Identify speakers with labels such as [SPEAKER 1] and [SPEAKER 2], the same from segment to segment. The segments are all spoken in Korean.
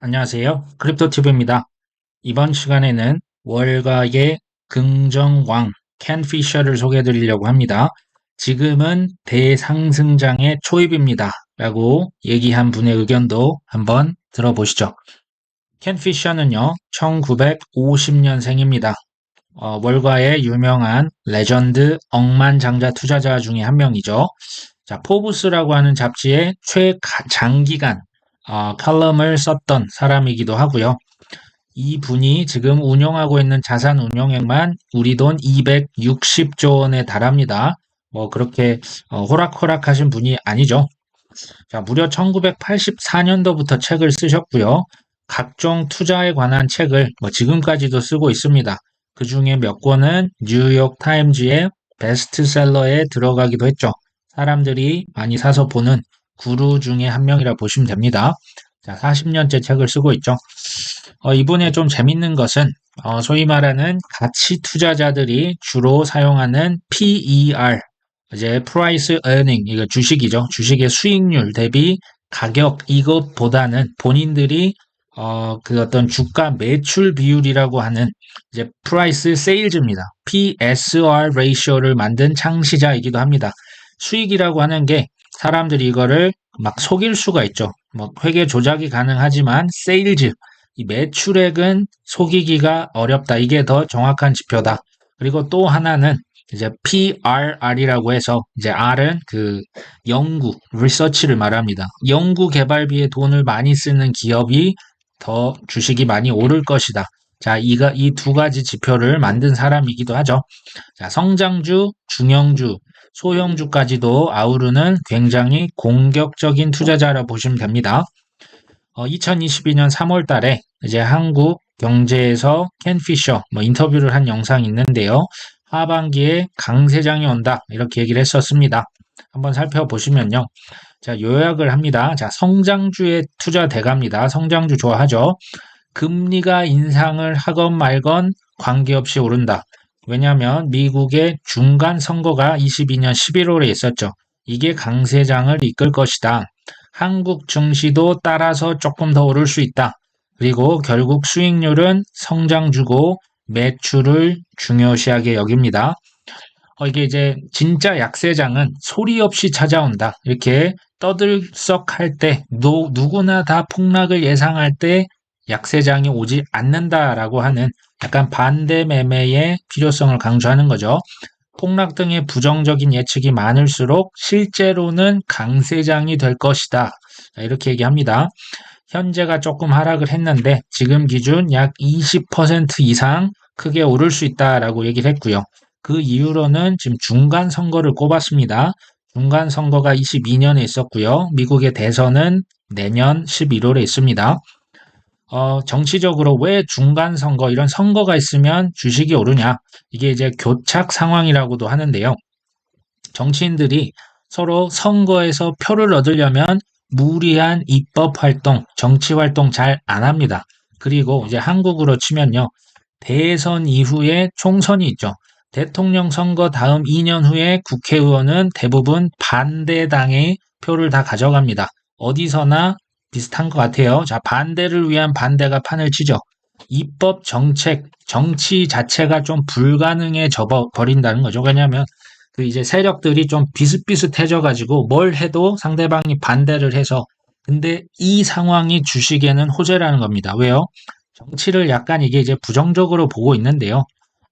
[SPEAKER 1] 안녕하세요. 크립토튜브입니다. 이번 시간에는 월가의 긍정왕 켄 피셔를 소개해 드리려고 합니다. 지금은 대상승장의 초입입니다. 라고 얘기한 분의 의견도 한번 들어보시죠. 켄 피셔는요, 1950년생입니다. 월가의 유명한 레전드 억만장자 투자자 중에 한 명이죠. 자, 포브스라고 하는 잡지에 최장기간 칼럼을 썼던 사람이기도 하고요. 이 분이 지금 운용하고 있는 자산 운용액만 우리 돈 260조 원에 달합니다. 뭐 그렇게 호락호락하신 분이 아니죠. 자, 무려 1984년도부터 책을 쓰셨고요. 각종 투자에 관한 책을 뭐 지금까지도 쓰고 있습니다. 그 중에 몇 권은 뉴욕 타임즈의 베스트셀러에 들어가기도 했죠. 사람들이 많이 사서 보는 구루 중에 한 명이라 보시면 됩니다. 자, 40년째 책을 쓰고 있죠. 이분의 좀 재밌는 것은 소위 말하는 가치 투자자들이 주로 사용하는 PER, 이제 Price Earning, 이거 주식이죠. 주식의 수익률 대비 가격 이것보다는 본인들이 그 어떤 주가 매출 비율이라고 하는 이제 Price Sales입니다. PSR 레이쇼를 만든 창시자이기도 합니다. 수익이라고 하는 게 사람들이 이거를 막 속일 수가 있죠. 뭐 회계 조작이 가능하지만 세일즈, 이 매출액은 속이기가 어렵다. 이게 더 정확한 지표다. 그리고 또 하나는 이제 PRR이라고 해서 이제 R은 그 연구, 리서치를 말합니다. 연구 개발비에 돈을 많이 쓰는 기업이 더 주식이 많이 오를 것이다. 자, 이 두 가지 지표를 만든 사람이기도 하죠. 자, 성장주, 중형주, 소형주까지도 아우르는 굉장히 공격적인 투자자라 보시면 됩니다. 2022년 3월 달에 이제 한국 경제에서 켄 피셔 뭐 인터뷰를 한 영상이 있는데요. 하반기에 강세장이 온다. 이렇게 얘기를 했었습니다. 한번 살펴보시면요. 자, 요약을 합니다. 자, 성장주에 투자 대가입니다. 성장주 좋아하죠. 금리가 인상을 하건 말건 관계없이 오른다. 왜냐하면 미국의 중간 선거가 22년 11월에 있었죠. 이게 강세장을 이끌 것이다. 한국 증시도 따라서 조금 더 오를 수 있다. 그리고 결국 수익률은 성장주고 매출을 중요시하게 여깁니다. 이게 이제 진짜 약세장은 소리 없이 찾아온다. 이렇게 떠들썩할 때, 누구나 다 폭락을 예상할 때 약세장이 오지 않는다라고 하는 약간 반대 매매의 필요성을 강조하는 거죠. 폭락 등의 부정적인 예측이 많을수록 실제로는 강세장이 될 것이다. 이렇게 얘기합니다. 현재가 조금 하락을 했는데 지금 기준 약 20% 이상 크게 오를 수 있다라고 얘기를 했고요. 그 이유로는 지금 중간 선거를 꼽았습니다. 중간 선거가 22년에 있었고요. 미국의 대선은 내년 11월에 있습니다. 정치적으로 왜 중간 선거, 이런 선거가 있으면 주식이 오르냐? 이게 이제 교착 상황이라고도 하는데요. 정치인들이 서로 선거에서 표를 얻으려면 무리한 입법 활동, 정치 활동 잘 안 합니다. 그리고 이제 한국으로 치면요. 대선 이후에 총선이 있죠. 대통령 선거 다음 2년 후에 국회의원은 대부분 반대당의 표를 다 가져갑니다. 어디서나 비슷한 것 같아요. 자, 반대를 위한 반대가 판을 치죠. 입법 정책, 정치 자체가 좀 불가능해져 버린다는 거죠. 왜냐하면 그 이제 세력들이 좀 비슷비슷해져 가지고 뭘 해도 상대방이 반대를 해서, 근데 이 상황이 주식에는 호재라는 겁니다. 왜요? 정치를 약간 이게 이제 부정적으로 보고 있는데요.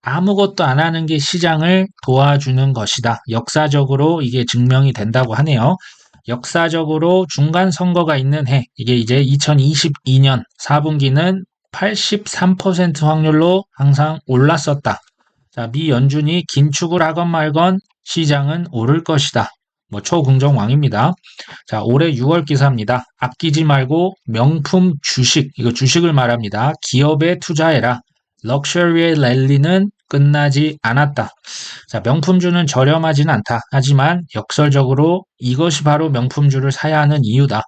[SPEAKER 1] 아무것도 안 하는 게 시장을 도와주는 것이다. 역사적으로 이게 증명이 된다고 하네요. 역사적으로 중간 선거가 있는 해, 이게 이제 2022년 4분기는 83% 확률로 항상 올랐었다. 자, 미 연준이 긴축을 하건 말건 시장은 오를 것이다. 뭐 초긍정왕입니다. 자, 올해 6월 기사입니다. 아끼지 말고 명품 주식, 이거 주식을 말합니다. 기업에 투자해라. 럭셔리의 랠리는 끝나지 않았다. 자, 명품주는 저렴하진 않다. 하지만 역설적으로 이것이 바로 명품주를 사야 하는 이유다.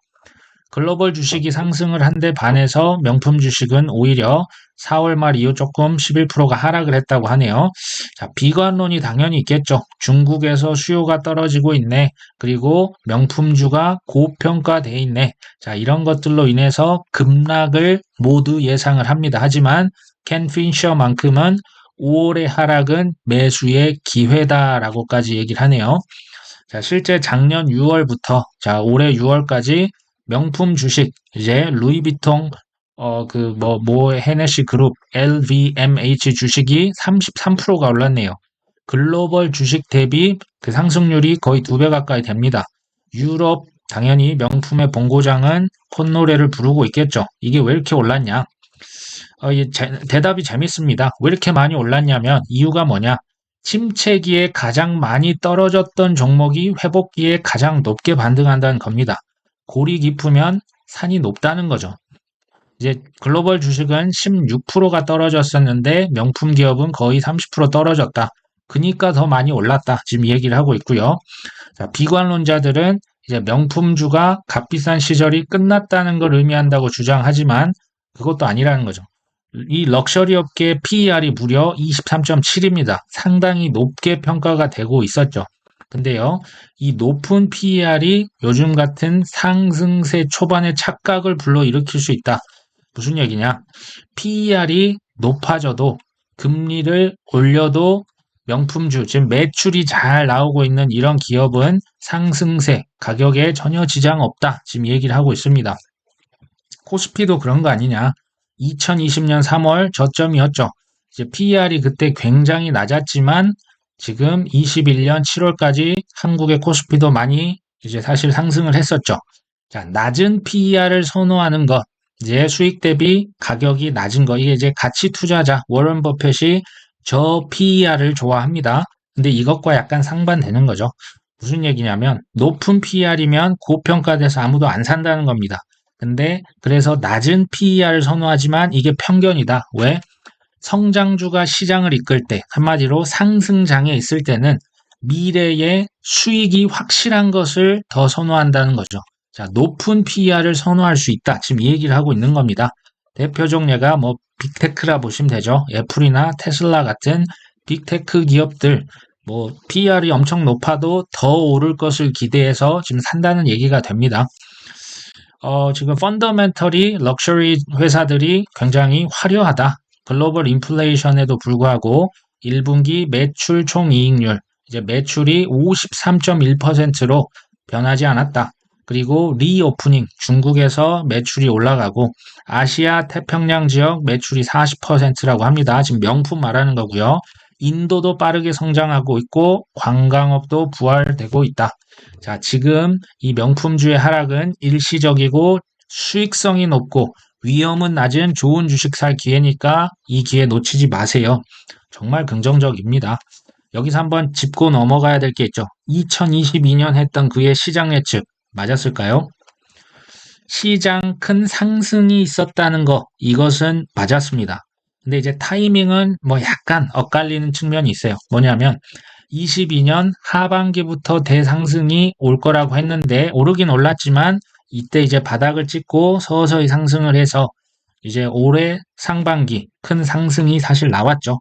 [SPEAKER 1] 글로벌 주식이 상승을 한 데 반해서 명품 주식은 오히려 4월 말 이후 조금 11%가 하락을 했다고 하네요. 자, 비관론이 당연히 있겠죠. 중국에서 수요가 떨어지고 있네. 그리고 명품주가 고평가돼 있네. 자, 이런 것들로 인해서 급락을 모두 예상을 합니다. 하지만 켄 피셔만큼은 5월의 하락은 매수의 기회다라고까지 얘기를 하네요. 자, 실제 작년 6월부터 자, 올해 6월까지 명품 주식 이제 루이비통 헤네시 그룹 LVMH 주식이 33%가 올랐네요. 글로벌 주식 대비 그 상승률이 거의 2배 가까이 됩니다. 유럽 당연히 명품의 본고장은 콧노래를 부르고 있겠죠. 이게 왜 이렇게 올랐냐? 대답이 재밌습니다. 왜 이렇게 많이 올랐냐면 이유가 뭐냐? 침체기에 가장 많이 떨어졌던 종목이 회복기에 가장 높게 반등한다는 겁니다. 골이 깊으면 산이 높다는 거죠. 이제 글로벌 주식은 16%가 떨어졌었는데 명품 기업은 거의 30% 떨어졌다. 그니까 더 많이 올랐다. 지금 얘기를 하고 있고요. 자, 비관론자들은 이제 명품주가 값비싼 시절이 끝났다는 걸 의미한다고 주장하지만 그것도 아니라는 거죠. 이 럭셔리 업계의 PER이 무려 23.7입니다. 상당히 높게 평가가 되고 있었죠. 근데요, 이 높은 PER이 요즘 같은 상승세 초반의 착각을 불러일으킬 수 있다. 무슨 얘기냐? PER이 높아져도 금리를 올려도 명품주, 지금 매출이 잘 나오고 있는 이런 기업은 상승세, 가격에 전혀 지장 없다. 지금 얘기를 하고 있습니다. 코스피도 그런 거 아니냐? 2020년 3월 저점이었죠. 이제 PER이 그때 굉장히 낮았지만 지금 21년 7월까지 한국의 코스피도 많이 이제 사실 상승을 했었죠. 자, 낮은 PER을 선호하는 것, 이제 수익 대비 가격이 낮은 거, 이게 이제 가치 투자자 워런 버핏이 저 PER을 좋아합니다. 근데 이것과 약간 상반되는 거죠. 무슨 얘기냐면 높은 PER이면 고평가돼서 아무도 안 산다는 겁니다. 근데 그래서 낮은 PER을 선호하지만 이게 편견이다. 왜? 성장주가 시장을 이끌 때, 한마디로 상승장에 있을 때는 미래의 수익이 확실한 것을 더 선호한다는 거죠. 자, 높은 PER을 선호할 수 있다. 지금 이 얘기를 하고 있는 겁니다. 대표적 예가 뭐 빅테크라 보시면 되죠. 애플이나 테슬라 같은 빅테크 기업들 뭐 PER이 엄청 높아도 더 오를 것을 기대해서 지금 산다는 얘기가 됩니다. 지금 펀더멘털이 럭셔리 회사들이 굉장히 화려하다. 글로벌 인플레이션에도 불구하고 1분기 매출 총이익률, 이제 매출이 53.1%로 변하지 않았다. 그리고 리오프닝, 중국에서 매출이 올라가고 아시아 태평양 지역 매출이 40%라고 합니다. 지금 명품 말하는 거고요. 인도도 빠르게 성장하고 있고 관광업도 부활되고 있다. 자, 지금 이 명품주의 하락은 일시적이고 수익성이 높고 위험은 낮은 좋은 주식 살 기회니까 이 기회 놓치지 마세요. 정말 긍정적입니다. 여기서 한번 짚고 넘어가야 될 게 있죠. 2022년 했던 그의 시장 예측 맞았을까요? 시장 큰 상승이 있었다는 거, 이것은 맞았습니다. 근데 이제 타이밍은 뭐 약간 엇갈리는 측면이 있어요. 뭐냐면 22년 하반기부터 대상승이 올 거라고 했는데 오르긴 올랐지만 이때 이제 바닥을 찍고 서서히 상승을 해서 이제 올해 상반기 큰 상승이 사실 나왔죠.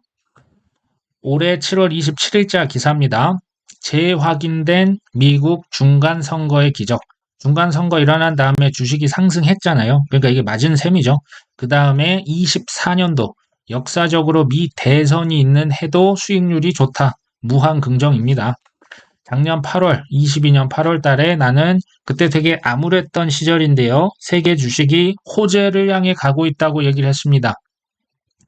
[SPEAKER 1] 올해 7월 27일자 기사입니다. 재확인된 미국 중간선거의 기적. 중간선거 일어난 다음에 주식이 상승했잖아요. 그러니까 이게 맞은 셈이죠. 그 다음에 24년도 역사적으로 미 대선이 있는 해도 수익률이 좋다. 무한 긍정입니다. 작년 8월, 22년 8월 달에 나는 그때 되게 암울했던 시절인데요. 세계 주식이 호재를 향해 가고 있다고 얘기를 했습니다.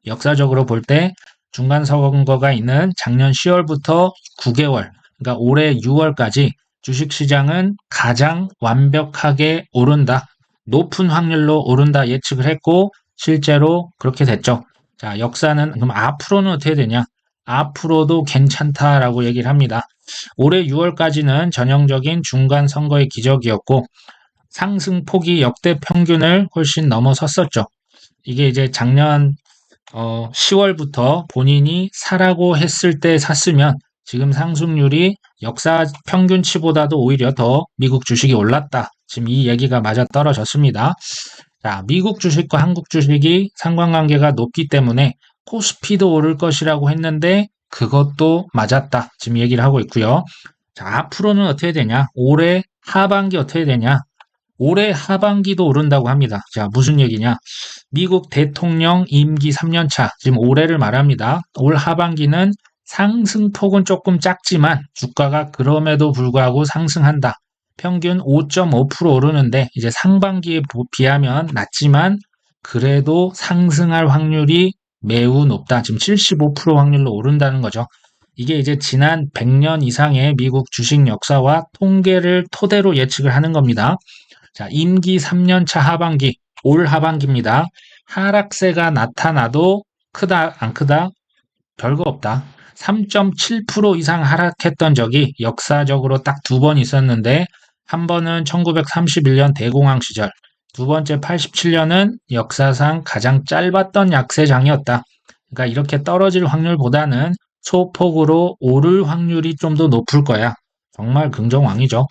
[SPEAKER 1] 역사적으로 볼 때 중간선거가 있는 작년 10월부터 9개월, 그러니까 올해 6월까지 주식시장은 가장 완벽하게 오른다. 높은 확률로 오른다 예측을 했고 실제로 그렇게 됐죠. 자, 역사는 그럼 앞으로는 어떻게 되냐? 앞으로도 괜찮다라고 얘기를 합니다. 올해 6월까지는 전형적인 중간 선거의 기적이었고 상승폭이 역대 평균을 훨씬 넘어섰었죠. 이게 이제 작년 10월부터 본인이 사라고 했을 때 샀으면 지금 상승률이 역사 평균치보다도 오히려 더 미국 주식이 올랐다. 지금 이 얘기가 맞아 떨어졌습니다. 자, 미국 주식과 한국 주식이 상관관계가 높기 때문에 코스피도 오를 것이라고 했는데 그것도 맞았다. 지금 얘기를 하고 있고요. 자, 앞으로는 어떻게 되냐? 올해 하반기 어떻게 되냐? 올해 하반기도 오른다고 합니다. 자, 무슨 얘기냐? 미국 대통령 임기 3년 차, 지금 올해를 말합니다. 올 하반기는 상승폭은 조금 작지만 주가가 그럼에도 불구하고 상승한다. 평균 5.5% 오르는데 이제 상반기에 비하면 낮지만 그래도 상승할 확률이 매우 높다. 지금 75% 확률로 오른다는 거죠. 이게 이제 지난 100년 이상의 미국 주식 역사와 통계를 토대로 예측을 하는 겁니다. 자, 임기 3년 차 하반기, 올 하반기입니다. 하락세가 나타나도 크다, 안 크다? 별거 없다. 3.7% 이상 하락했던 적이 역사적으로 딱 두 번 있었는데, 한 번은 1931년 대공황 시절, 두 번째 87년은 역사상 가장 짧았던 약세장이었다. 그러니까 이렇게 떨어질 확률보다는 소폭으로 오를 확률이 좀 더 높을 거야. 정말 긍정왕이죠.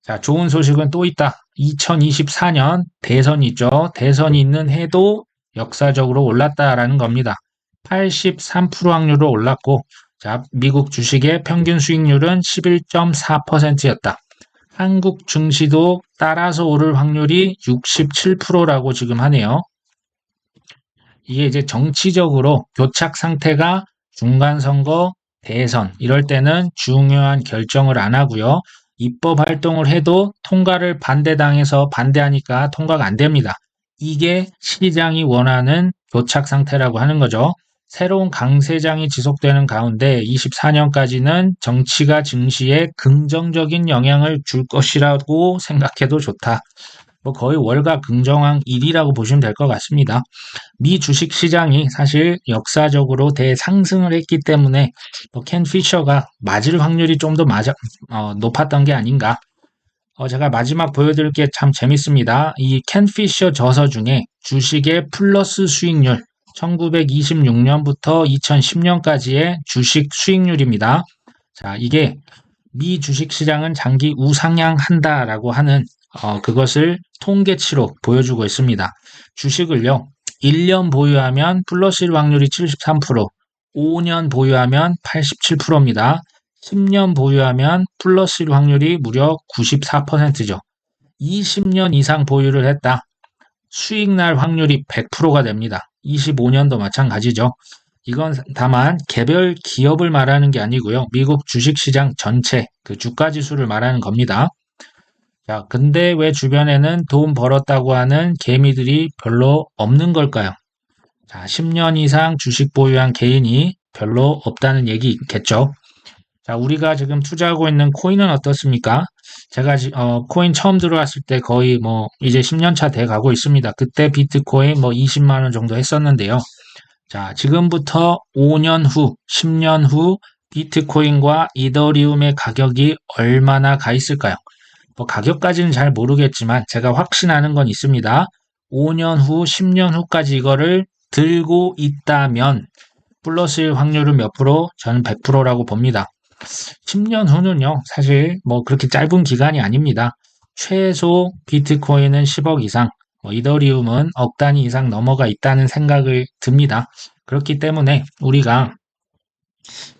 [SPEAKER 1] 자, 좋은 소식은 또 있다. 2024년 대선이 있죠. 대선이 있는 해도 역사적으로 올랐다라는 겁니다. 83% 확률로 올랐고, 자, 미국 주식의 평균 수익률은 11.4%였다. 한국 증시도 따라서 오를 확률이 67%라고 지금 하네요. 이게 이제 정치적으로 교착 상태가 중간선거, 대선 이럴 때는 중요한 결정을 안 하고요. 입법 활동을 해도 통과를 반대당해서 반대하니까 통과가 안 됩니다. 이게 시장이 원하는 교착 상태라고 하는 거죠. 새로운 강세장이 지속되는 가운데 24년까지는 정치가 증시에 긍정적인 영향을 줄 것이라고 생각해도 좋다. 뭐 거의 월가 긍정왕 1이라고 보시면 될 것 같습니다. 미 주식 시장이 사실 역사적으로 대상승을 했기 때문에 켄 피셔가 맞을 확률이 좀 더 높았던 게 아닌가. 제가 마지막 보여드릴 게 참 재밌습니다. 이 켄 피셔 저서 중에 주식의 플러스 수익률 1926년부터 2010년까지의 주식 수익률입니다. 자, 이게 미 주식 시장은 장기 우상향한다라고 하는 그것을 통계치로 보여주고 있습니다. 주식을요, 1년 보유하면 플러스일 확률이 73%, 5년 보유하면 87%입니다. 10년 보유하면 플러스일 확률이 무려 94%죠. 20년 이상 보유를 했다. 수익 날 확률이 100%가 됩니다. 25년도 마찬가지죠. 이건 다만 개별 기업을 말하는 게 아니고요. 미국 주식시장 전체 그 주가지수를 말하는 겁니다. 자, 근데 왜 주변에는 돈 벌었다고 하는 개미들이 별로 없는 걸까요? 자, 10년 이상 주식 보유한 개인이 별로 없다는 얘기겠죠. 자, 우리가 지금 투자하고 있는 코인은 어떻습니까? 제가 코인 처음 들어왔을 때 거의 이제 10년 차 돼 가고 있습니다. 그때 비트코인 20만 원 정도 했었는데요. 자, 지금부터 5년 후, 10년 후 비트코인과 이더리움의 가격이 얼마나 가 있을까요? 가격까지는 잘 모르겠지만 제가 확신하는 건 있습니다. 5년 후, 10년 후까지 이거를 들고 있다면 플러스일 확률은 몇 프로? 저는 100%라고 봅니다. 10년 후는요, 사실 그렇게 짧은 기간이 아닙니다. 최소 비트코인은 10억 이상, 이더리움은 억 단위 이상 넘어가 있다는 생각을 듭니다. 그렇기 때문에 우리가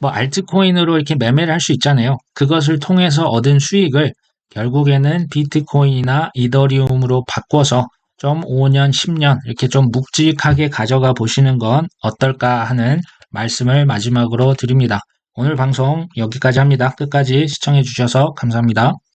[SPEAKER 1] 알트코인으로 이렇게 매매를 할 수 있잖아요. 그것을 통해서 얻은 수익을 결국에는 비트코인이나 이더리움으로 바꿔서 좀 5년, 10년 이렇게 좀 묵직하게 가져가 보시는 건 어떨까 하는 말씀을 마지막으로 드립니다. 오늘 방송 여기까지 합니다. 끝까지 시청해 주셔서 감사합니다.